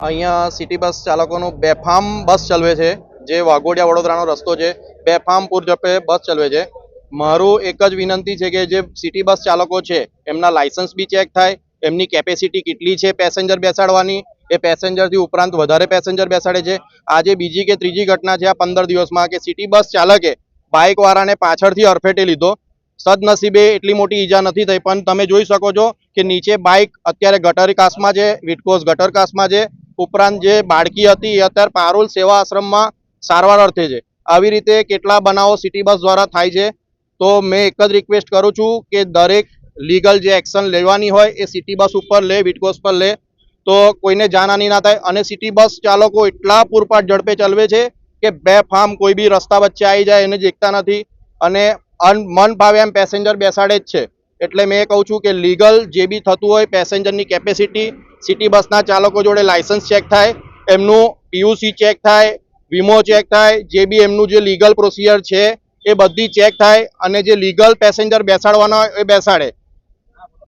અહીંયા city bus ચાલકોનું બેફામ બસ ચલાવે છે, જે વાઘોડિયા વડોદરાનો રસ્તો છે. બેફામ પૂરઝડપે બસ ચલાવે છે. મારું એક જ વિનંતી છે કે જે સિટી બસ ચાલકો છે એમના લાયસન્સ બી ચેક થાય, એમની કેપેસિટી કેટલી છે પેસેન્જર બેસાડવાની, એ પેસેન્જરથી ઉપરાંત વધારે પેસેન્જર બેસાડે છે. આજે બીજી કે ત્રીજી ઘટના છે આ 15 દિવસમાં કે સિટી બસ ચાલકે બાઇકવાળાને પાછળથી અડફેટે લીધો. સદનસીબે એટલી મોટી ઈજા નથી થઈ, પણ તમે જોઈ શકો છો કે નીચે બાઇક અત્યારે ગટર કાસમાં છે, વિટકોસ ગટર કાસમાં છે. ઉપરાંત જે બાળકી હતી એ અત્યારે પારુલ સેવા આશ્રમમાં સારવાર અર્થે છે. આવી રીતે કેટલા બનાવો સિટી બસ દ્વારા થાય છે. તો મેં એક જ રિક્વેસ્ટ કરું છું કે દરેક લીગલ જે એક્શન લેવાની હોય એ સિટી બસ ઉપર લે, વિટકોસ પર લે, તો કોઈને જાનહાની ના થાય. અને સિટી બસ ચાલકો એટલા પૂરપાટ ઝડપે ચલાવે છે કે બેફામ કોઈ બી રસ્તા વચ્ચે આવી જાય એને દેખતા નથી અને મન ભાવે એમ પેસેન્જર બેસાડે જ છે. એટલે મેં કહું છું કે લીગલ જે બી થતું હોય, પેસેન્જરની કેપેસિટી, સિટી બસના ચાલકો જોડે લાયસન્સ ચેક થાય, એમનું પીયુસી ચેક થાય, વીમો ચેક થાય, જે બી એમનું જે લીગલ પ્રોસિજર છે એ બધી ચેક થાય અને જે લીગલ પેસેન્જર બેસાડવાના હોય એ બેસાડે.